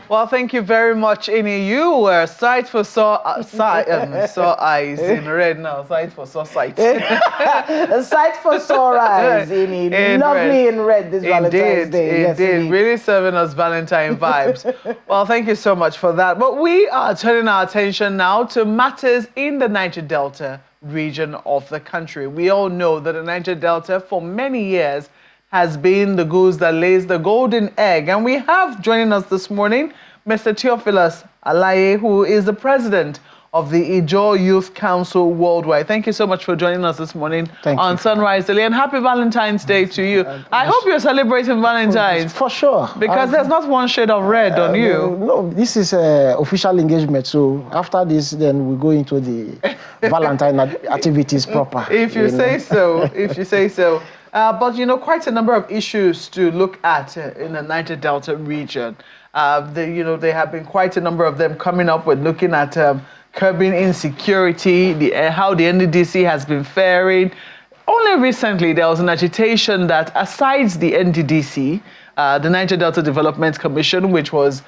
Well, thank you very much, Ini. You were sight for saw eyes in red now. Sight for saw sight. Sight for sore eyes, Ini. Lovely in red this Valentine's Day. Yes, indeed. Really serving us Valentine vibes. Well, thank you so much for that. But we are turning our attention now to matters in the Niger Delta region of the country. We all know that the Niger Delta for many years has been the goose that lays the golden egg. And we have joining us this morning Mr. Theophilus Alaye, who is the president of the Ijaw Youth Council Worldwide. Thank you so much for joining us this morning on Sunrise Daily, and happy Valentine's Day to you. I hope you're celebrating Valentine's. For sure. Because there's not one shade of red on you. No, this is official engagement. So after this, then we go into the Valentine activities proper. If you say so, if you say so. But, you know, quite a number of issues to look at in the Niger Delta region. There have been quite a number of them coming up with looking at curbing insecurity, how the NDDC has been faring. Only recently, there was an agitation that, aside the NDDC, the Niger Delta Development Commission, which was,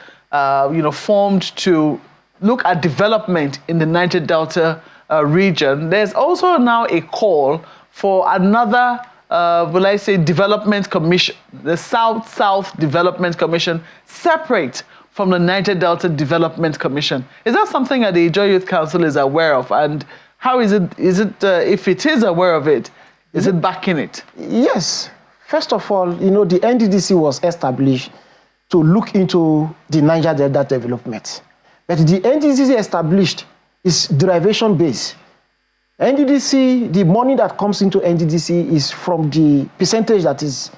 formed to look at development in the Niger Delta region, there's also now a call for another development commission, the South-South Development Commission, separate from the Niger Delta Development Commission. Is that something that the Ijaw Youth Council is aware of? And how is it, if it is aware of it, is it backing it? Yes. First of all, the NDDC was established to look into the Niger Delta development. But the NDDC established is derivation-based. NDDC, the money that comes into NDDC is from the percentage that is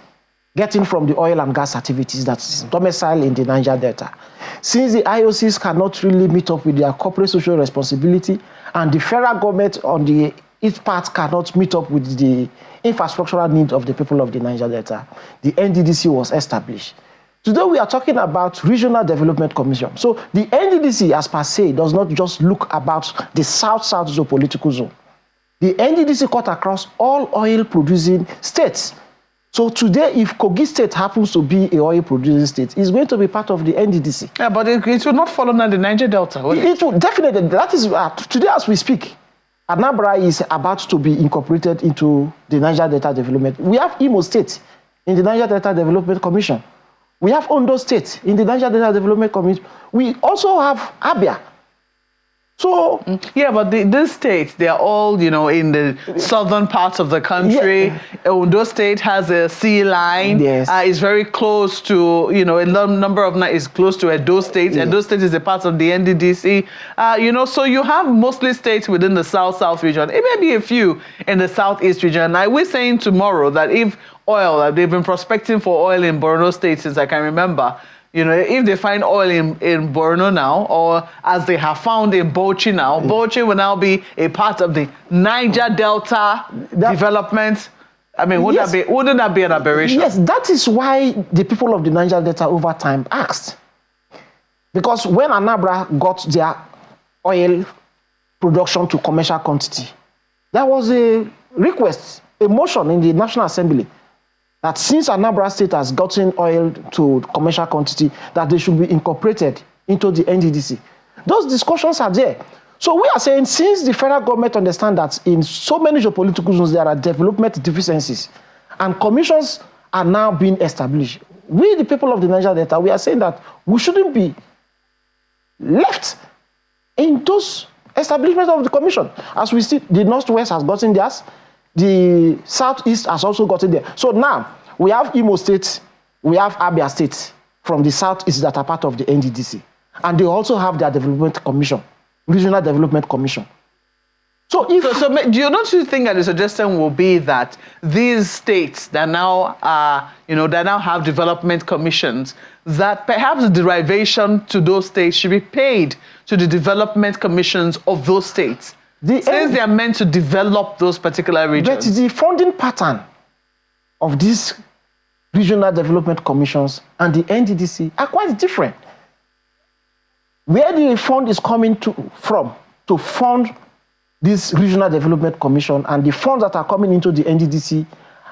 getting from the oil and gas activities that's domiciled in the Niger Delta. Since the IOCs cannot really meet up with their corporate social responsibility, and the federal government on its part cannot meet up with the infrastructural needs of the people of the Niger Delta, the NDDC was established. Today we are talking about Regional Development Commission. So the NDDC, as per se, does not just look about the South-South geopolitical zone. The NDDC cut across all oil-producing states. So today, if Kogi State happens to be an oil-producing state, it's going to be part of the NDDC. Yeah, but it will not fall under the Niger Delta, will it? It will definitely. That is today, as we speak, Anambra is about to be incorporated into the Niger Delta Development. We have Imo State in the Niger Delta Development Commission. We have Ondo State in the Niger Delta Development Commission. We also have Abia. So yeah, but these states, they are all, in the southern parts of the country. Yeah. Ondo State has a sea line. Yes. It's very close to, a number of is close to Edo State. Yeah. Edo State is a part of the NDDC. So you have mostly states within the South-South region. It may be a few in the Southeast region. We're saying tomorrow that if oil, they've been prospecting for oil in Borno State since I can remember. If they find oil in Borno now, or as they have found in Bauchi now, Bauchi will now be a part of the Niger Delta development. I mean, wouldn't that be an aberration? Yes, that is why the people of the Niger Delta over time asked. Because when Anambra got their oil production to commercial quantity, there was a request, a motion in the National Assembly that since Anambra State has gotten oil to commercial quantity, that they should be incorporated into the NDDC. Those discussions are there. So we are saying, since the federal government understands that in so many geopolitical zones there are development deficiencies, and commissions are now being established, we, the people of the Niger Delta, we are saying that we shouldn't be left in those establishments of the commission. As we see, the Northwest has gotten theirs. The Southeast has also gotten there. So now, we have Imo State, we have Abia State from the Southeast that are part of the NDDC. And they also have their development commission, Regional Development Commission. So do you think that the suggestion will be that these states that now are, that now have development commissions, that perhaps the derivation to those states should be paid to the development commissions of those states? Since they are meant to develop those particular regions. But the funding pattern of these regional development commissions and the NDDC are quite different. Where the fund is coming from to fund this regional development commission and the funds that are coming into the NDDC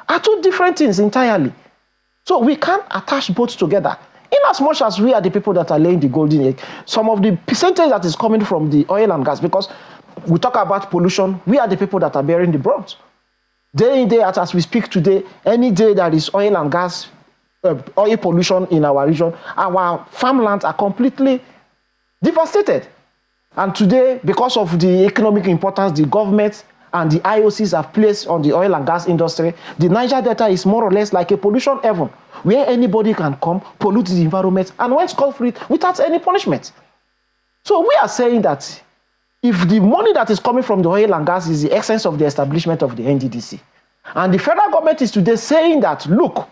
are two different things entirely. So we can't attach both together. In as much as we are the people that are laying the golden egg, some of the percentage that is coming from the oil and gas, because we talk about pollution, we are the people that are bearing the brunt. Day in, day out, as we speak today, any day there is oil and gas, oil pollution in our region, our farmlands are completely devastated. And today, because of the economic importance the government and the IOCs have placed on the oil and gas industry, the Niger Delta is more or less like a pollution heaven, where anybody can come, pollute the environment, and went scot-free without any punishment. So we are saying that if the money that is coming from the oil and gas is the essence of the establishment of the NDDC, and the federal government is today saying that, look,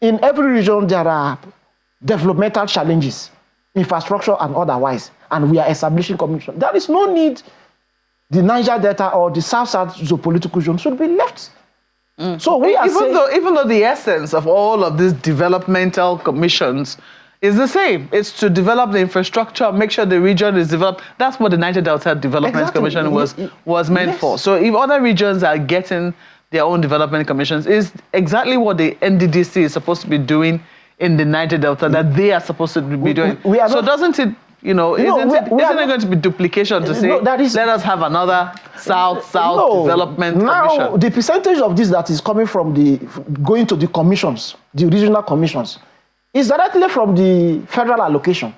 in every region there are developmental challenges, infrastructure and otherwise, and we are establishing commission, there is no need the Niger Delta or the South-South geopolitical zone should be left. So we are even though the essence of all of these developmental commissions is the same. It's to develop the infrastructure, make sure the region is developed. That's what the Niger Delta Development Commission was meant for. So if other regions are getting their own development commissions, is exactly what the NDDC is supposed to be doing in the Niger Delta that they are supposed to be doing. So doesn't it, isn't it going to be duplication to say, let us have another South-South Development Commission? Now, the percentage of this that is coming from going to the commissions, the regional commissions, is directly from the federal allocation.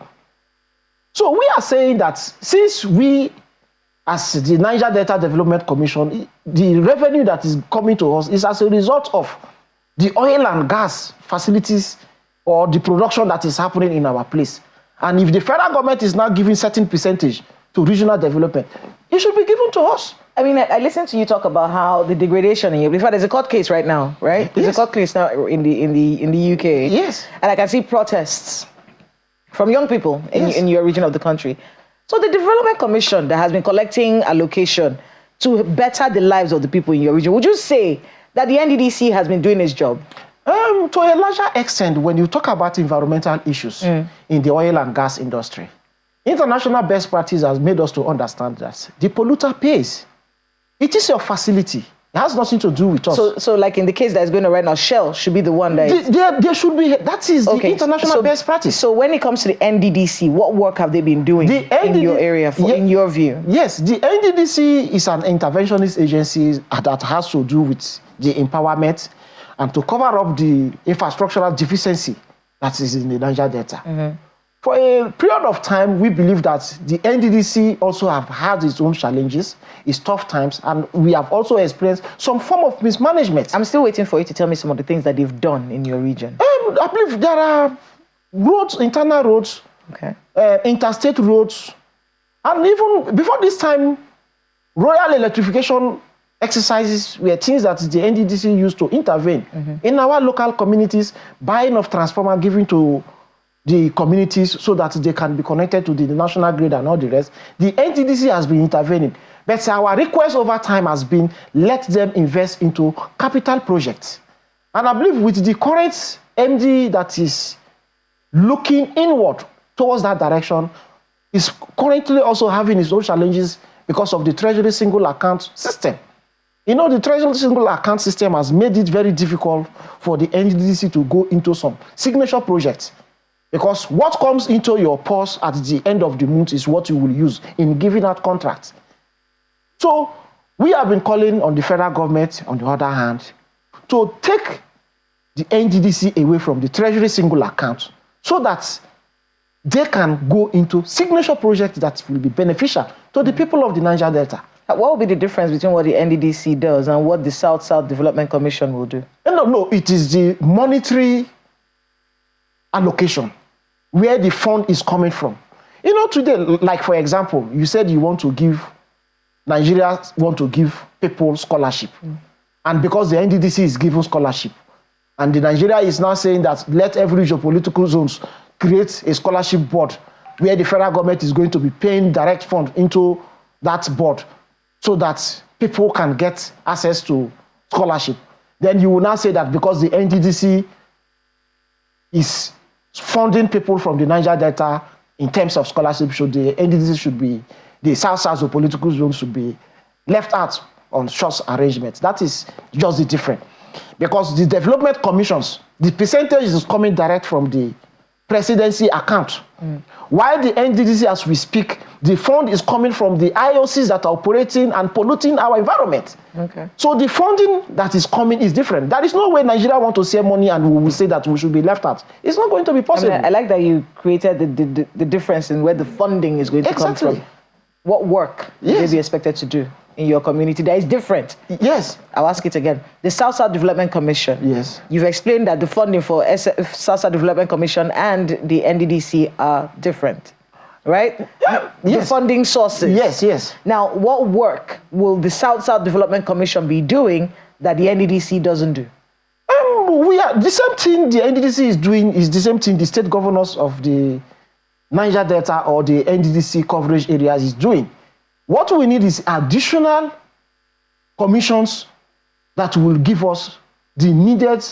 So we are saying that since we, as the Niger Delta Development Commission, the revenue that is coming to us is as a result of the oil and gas facilities or the production that is happening in our place. And if the federal government is now giving certain percentage to regional development, it should be given to us. I mean, I listened to you talk about how the degradation in fact, there's a court case right now, right? There's a court case now in the UK. Yes. And I can see protests from young people in your region of the country. So the Development Commission that has been collecting allocation to better the lives of the people in your region, would you say that the NDDC has been doing its job? To a larger extent, when you talk about environmental issues in the oil and gas industry, international best practice has made us to understand that the polluter pays. It is your facility. It has nothing to do with us. So like in the case that is going on right now, Shell should be the one that there should be, that is the international best practice. So when it comes to the NDDC, what work have they been doing in your area, in your view? Yes, the NDDC is an interventionist agency that has to do with the empowerment and to cover up the infrastructural deficiency that is in the Niger Delta. For a period of time, we believe that the NDDC also have had its own challenges, its tough times, and we have also experienced some form of mismanagement. I'm still waiting for you to tell me some of the things that they've done in your region. I believe there are roads, internal roads, interstate roads, and even before this time, royal electrification exercises were things that the NDDC used to intervene in our local communities, buying of transformer, giving to the communities so that they can be connected to the national grid and all the rest. The NDDC has been intervening, but our request over time has been let them invest into capital projects. And I believe with the current MD that is looking inward towards that direction, is currently also having its own challenges because of the Treasury single account system. The Treasury single account system has made it very difficult for the NDDC to go into some signature projects. Because what comes into your purse at the end of the month is what you will use in giving out contracts. So we have been calling on the federal government, on the other hand, to take the NDDC away from the Treasury single account so that they can go into signature projects that will be beneficial to the people of the Niger Delta. What will be the difference between what the NDDC does and what the South-South Development Commission will do? No, it is the monetary allocation, where the fund is coming from. Today, like for example, you said Nigeria want to give people scholarship. And because the NDDC is giving scholarship, and the Nigeria is now saying that let every geopolitical zones create a scholarship board where the federal government is going to be paying direct fund into that board so that people can get access to scholarship. Then you will now say that because the NDDC is funding people from the Niger Delta in terms of scholarship, the NDDC should be, the South-South political zone should be left out on such arrangements. That is just the difference. Because the development commissions, the percentage is coming direct from the presidency account. While the NDDC, as we speak, the fund is coming from the IOCs that are operating and polluting our environment. Okay. So the funding that is coming is different. There is no way Nigeria want to save money and we will say that we should be left out. It's not going to be possible. I like that you created the difference in where the funding is going to come from. What work will they be expected to do in your community that is different? Yes. I'll ask it again. The South-South Development Commission. Yes. You've explained that the funding for South-South Development Commission and the NDDC are different, right? Yes. The funding sources. Yes, yes. Now, what work will the South-South Development Commission be doing that the NDDC doesn't do? We are the same thing the NDDC is doing is the same thing the state governors of the Niger Delta or the NDDC coverage areas is doing. What we need is additional commissions that will give us the needed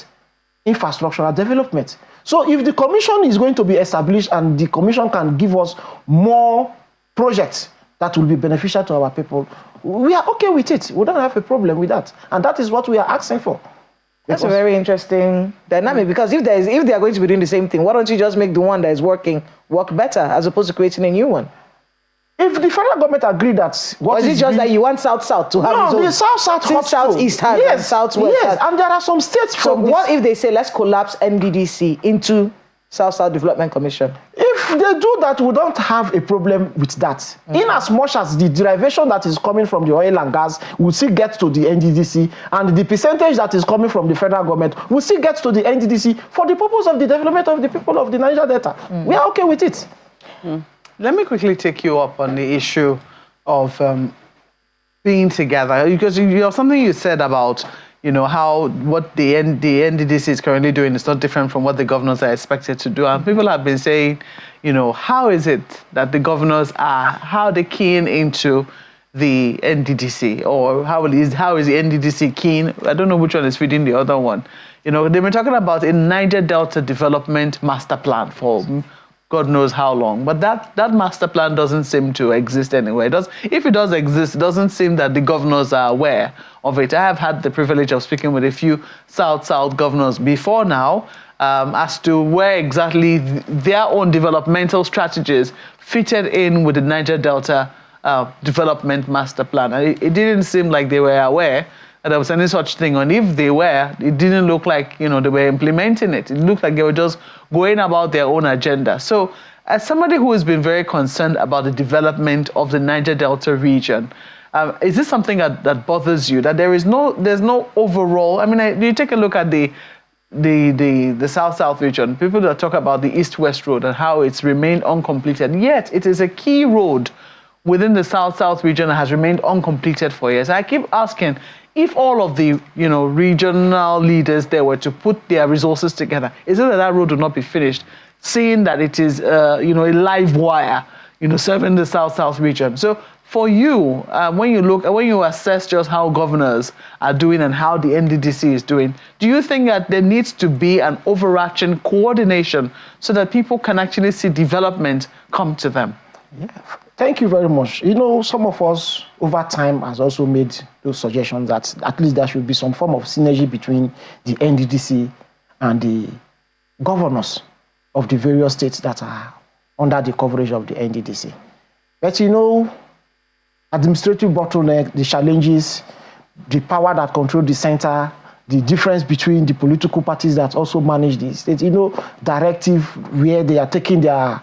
infrastructural development. So if the commission is going to be established and the commission can give us more projects that will be beneficial to our people, we are okay with it. We don't have a problem with that. And that is what we are asking for. That's a very interesting dynamic, because if they are going to be doing the same thing, why don't you just make the one that is working work better as opposed to creating a new one? If the federal government agree that... Or is it just that you want South-South to have its own? No, the South-South... South-East has and South-West has. And there are some states So what if they say, let's collapse NDDC into South-South Development Commission? If they do that, we don't have a problem with that. In as much as the derivation that is coming from the oil and gas will still get to the NDDC, and the percentage that is coming from the federal government will still get to the NDDC for the purpose of the development of the people of the Niger Delta. We are okay with it. Let me quickly take you up on the issue of being together, because something you said about how what the NDDC is currently doing is not different from what the governors are expected to do. And people have been saying, how is it that the governors how are they keen into the NDDC, or how is the NDDC keen? I don't know which one is feeding the other one. They've been talking about a Niger Delta Development Master Plan for God knows how long, but that master plan doesn't seem to exist anywhere. If it does exist, it doesn't seem that the governors are aware of it. I have had the privilege of speaking with a few South-South governors before now as to where exactly their own developmental strategies fitted in with the Niger Delta Development Master Plan. And it didn't seem like they were aware that there was any such thing. And if they were, it didn't look like they were implementing it. It looked like they were just going about their own agenda. So as somebody who has been very concerned about the development of the Niger Delta region, is this something that bothers you, that there's no overall? I mean, you take a look at the South-South region, people that talk about the East-West road and how it's remained uncompleted, yet it is a key road within the South-South region that has remained uncompleted for years. I keep asking, if all of the regional leaders there were to put their resources together, is it that road would not be finished, seeing that it is a live wire serving the South-South region? So for you, when you assess just how governors are doing and how the NDDC is doing, do you think that there needs to be an overarching coordination so that people can actually see development come to them? Yeah. Thank you very much. Some of us over time has also made those suggestions that at least there should be some form of synergy between the NDDC and the governors of the various states that are under the coverage of the NDDC. But administrative bottleneck, the challenges, the power that control the center, the difference between the political parties that also manage the state, directive where they are taking their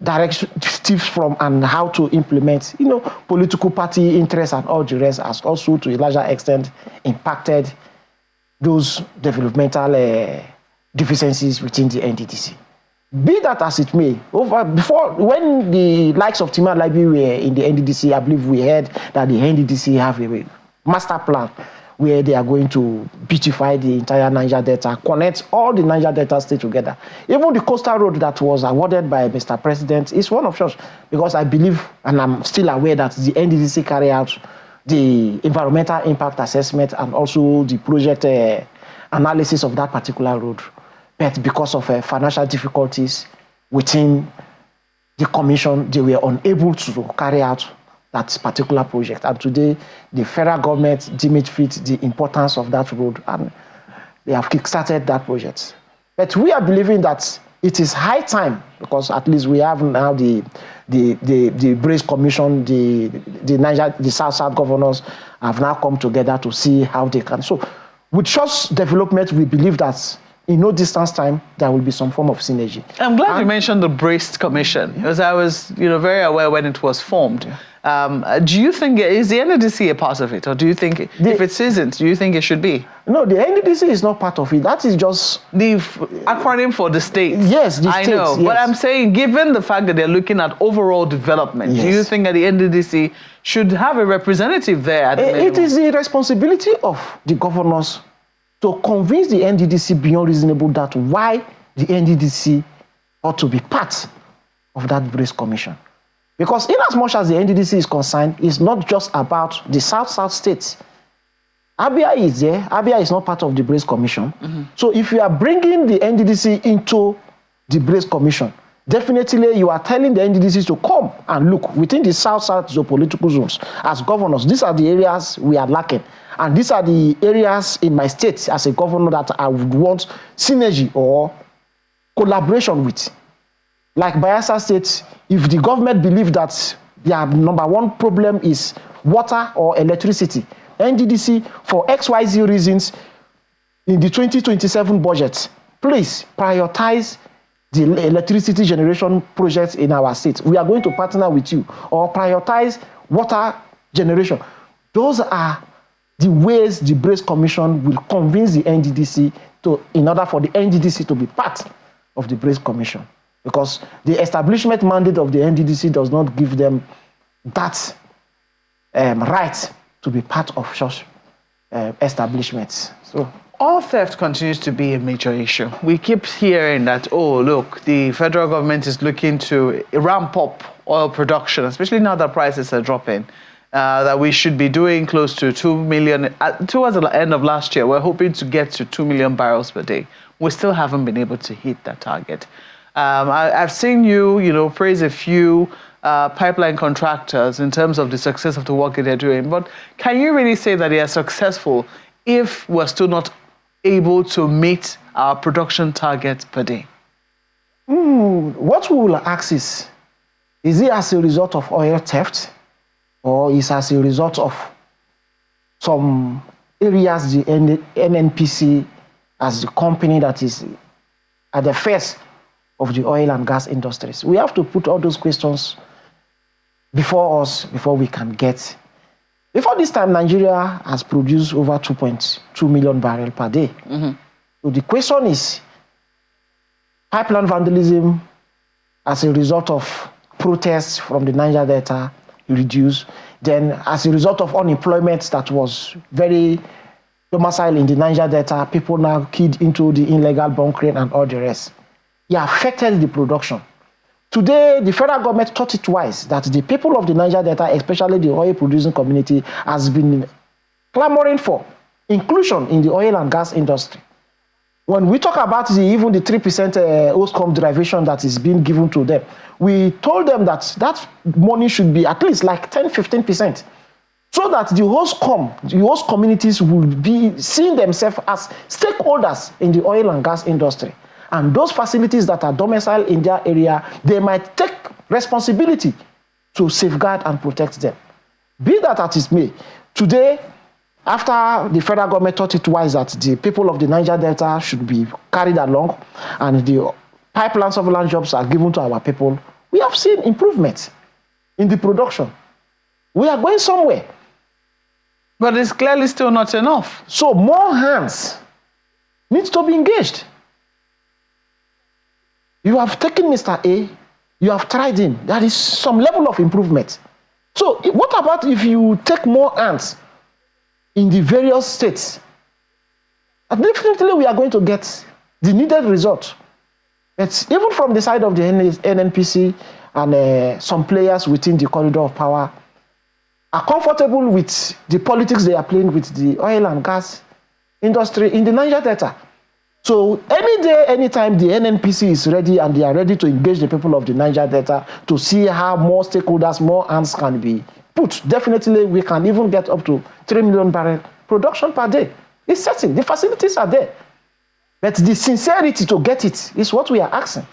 directives from and how to implement, political party interests and all the rest has also to a larger extent impacted those developmental deficiencies within the NDDC. Be that as it may, before when the likes of Tima Library were in the NDDC, I believe we heard that the NDDC have a master plan where they are going to beautify the entire Niger Delta, connect all the Niger Delta states together. Even the coastal road that was awarded by Mr. President is one of such, because I believe, and I'm still aware that the NDDC carry out the environmental impact assessment and also the project analysis of that particular road. But because of financial difficulties within the commission, they were unable to carry out that particular project. And today, the federal government deemed it fit the importance of that road, and they have kickstarted that project. But we are believing that it is high time, because at least we have now the Brace Commission, the South governors have now come together to see how they can. So with such development, we believe that in no distance time, there will be some form of synergy. I'm glad you mentioned the Braced Commission, because I was, very aware when it was formed. Do you think, is the NDDC a part of it? Or do you think, if it isn't, do you think it should be? No, the NDDC is not part of it. That is just the acronym for the states. Yes, the states. I know, yes. But I'm saying, given the fact that they're looking at overall development, do you think that the NDDC should have a representative there? It is the responsibility of the governors to convince the NDDC beyond reasonable doubt why the NDDC ought to be part of that Brace Commission. Because in as much as the NDDC is concerned, it's not just about the South states. Abia is there. Abia is not part of the Brace Commission. So if you are bringing the NDDC into the Brace Commission, definitely you are telling the NDDC to come and look within the South geopolitical zones. As governors, these are the areas we are lacking. And these are the areas in my state as a governor that I would want synergy or collaboration with. Like Bayelsa State, if the government believes that their number one problem is water or electricity, NDDC, for XYZ reasons, in the 2027 budget, please prioritize the electricity generation projects in our state. We are going to partner with you, or prioritize water generation. Those are the ways the Brace Commission will convince the NDDC in order for the NDDC to be part of the Brace Commission. Because the establishment mandate of the NDDC does not give them that right to be part of such establishments. So oil theft continues to be a major issue. We keep hearing that, oh, look, the federal government is looking to ramp up oil production, especially now that prices are dropping. That we should be doing close to 2 million. Towards the end of last year, we're hoping to get to 2 million barrels per day. We still haven't been able to hit that target. I've seen you, praise a few pipeline contractors in terms of the success of the work that they're doing. But can you really say that they are successful if we're still not able to meet our production targets per day? What we will ask is it as a result of oil theft, or is as a result of some areas the NNPC as the company that is at the face of the oil and gas industries? We have to put all those questions before us before we can get. Before this time, Nigeria has produced over 2.2 million barrels per day. So the question is, pipeline vandalism as a result of protests from the Niger Delta reduced. Then as a result of unemployment that was very domicile in the Niger Delta, people now keyed into the illegal bunkering and all the rest. It affected the production. Today, the federal government thought it wise that the people of the Niger Delta, especially the oil-producing community, has been clamoring for inclusion in the oil and gas industry. When we talk about even the 3% OSCOM derivation that is being given to them, we told them that that money should be at least like 10-15%, so that the host communities will be seeing themselves as stakeholders in the oil and gas industry. And those facilities that are domiciled in their area, they might take responsibility to safeguard and protect them. Be that as it may, today, after the federal government thought it wise that the people of the Niger Delta should be carried along and the pipeline surveillance jobs are given to our people, we have seen improvement in the production. We are going somewhere. But it's clearly still not enough. So more hands need to be engaged. You have taken Mr. A, you have tried him. There is some level of improvement. So what about if you take more hands in the various states? Definitely we are going to get the needed result. It's even from the side of the NNPC and some players within the corridor of power are comfortable with the politics they are playing with the oil and gas industry in the Niger Delta. So any day, anytime the NNPC is ready and they are ready to engage the people of the Niger Delta to see how more stakeholders, more hands can be put, definitely we can even get up to 3 million barrel production per day. It's certain. The facilities are there. But the sincerity to get it is what we are asking.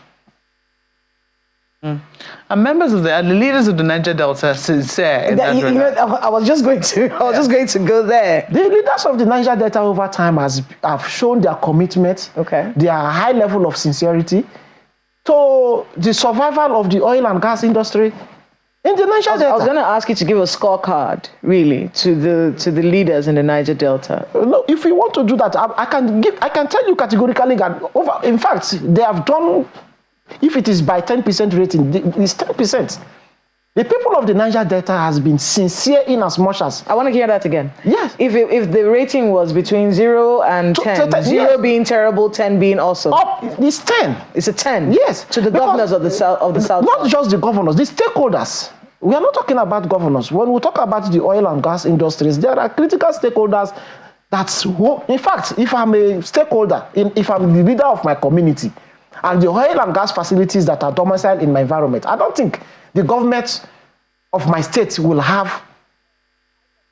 And members of the leaders of the Niger Delta are sincere in that regard. I was just going to go there. The leaders of the Niger Delta over time have shown their commitment, their high level of sincerity to the survival of the oil and gas industry in the Niger Delta. I was going to ask you to give a scorecard, really, to the leaders in the Niger Delta. No, if you want to do that, I can tell you categorically that in fact, they have done. If it is by 10% rating, it's 10%. The people of the Niger Delta has been sincere in as much as... I want to hear that again. Yes. If the rating was between 0 and 10, 0 being terrible, 10 being awesome. It's 10. It's a 10? Yes. To the governors of the South. Not just the governors, the stakeholders. We are not talking about governors. When we talk about the oil and gas industries, there are critical stakeholders in fact, if I'm a stakeholder, if I'm the leader of my community, and the oil and gas facilities that are domiciled in my environment, I don't think the government of my state will have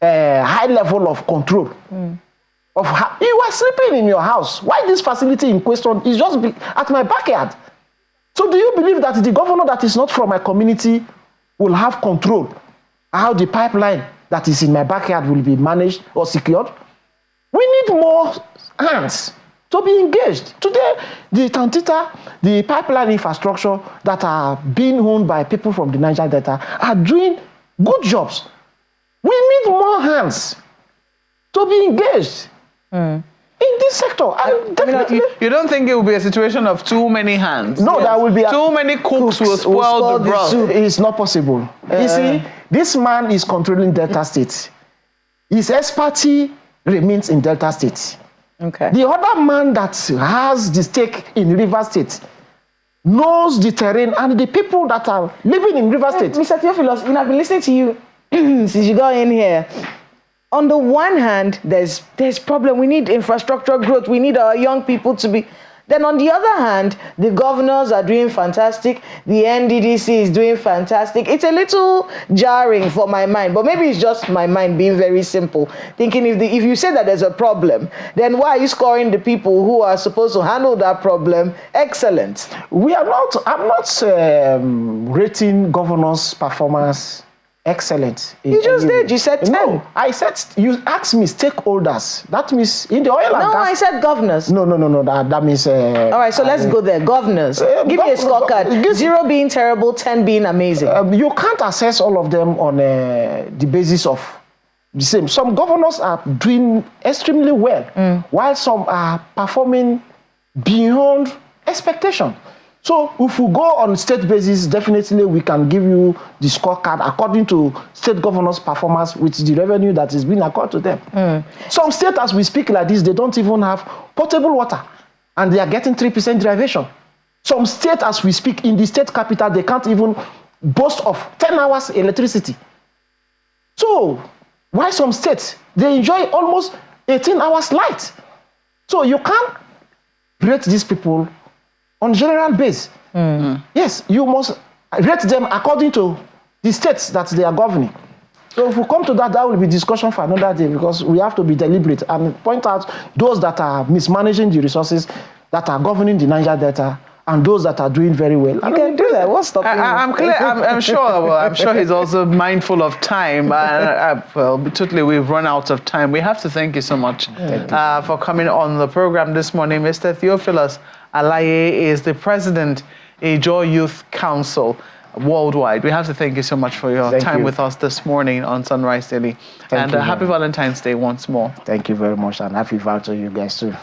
a high level of control of how you are sleeping in your house. Why this facility in question is just at my backyard? So do you believe that the governor that is not from my community will have control how the pipeline that is in my backyard will be managed or secured? We need more hands to be engaged. Today, the Tantita, the pipeline infrastructure that are being owned by people from the Niger Delta are doing good jobs. We need more hands to be engaged in this sector. Definitely. You don't think it will be a situation of too many hands? No, there will be too many cooks will spoil the broth. It's not possible. You see, this man is controlling Delta State. His expertise remains in Delta State. Okay. The other man that has the stake in River State knows the terrain and the people that are living in River State. Mr. Theophilus, I've been listening to you since you got in here. On the one hand, there's problem. We need infrastructure growth. We need our young people to be... Then on the other hand, the governors are doing fantastic. The NDDC is doing fantastic. It's a little jarring for my mind, but maybe it's just my mind being very simple. Thinking if you say that there's a problem, then why are you scoring the people who are supposed to handle that problem excellent? I'm not rating governors' performance excellent. You just did. You said 10. No, I said, you asked me stakeholders. That means in the oil and gas. No, I said governors. No. That means... all right, so let's go there. Governors. Give me a scorecard. 0 being terrible, 10 being amazing. You can't assess all of them on the basis of the same. Some governors are doing extremely well, while some are performing beyond expectation. So if we go on state basis, definitely we can give you the scorecard according to state governors' performance with the revenue that is being accorded to them. Some states, as we speak like this, they don't even have potable water, and they are getting 3% derivation. Some states, as we speak, in the state capital, they can't even boast of 10 hours electricity. So why some states, they enjoy almost 18 hours light. So you can't rate these people on general base. Yes, you must rate them according to the states that they are governing. So if we come to that, that will be discussion for another day, because we have to be deliberate and point out those that are mismanaging the resources, that are governing the Niger Delta, and those that are doing very well. You can do that. What's stopping you? I'm clear. I'm sure. Well, I'm sure he's also mindful of time. Well, totally, we've run out of time. We have to thank you so much for coming on the program this morning. Mr. Theophilus Alaye is the president, Joy Youth Council worldwide. We have to thank you so much for your time with us this morning on Sunrise Daily. And happy Valentine's Day once more. Thank you very much, and happy Val to you guys too.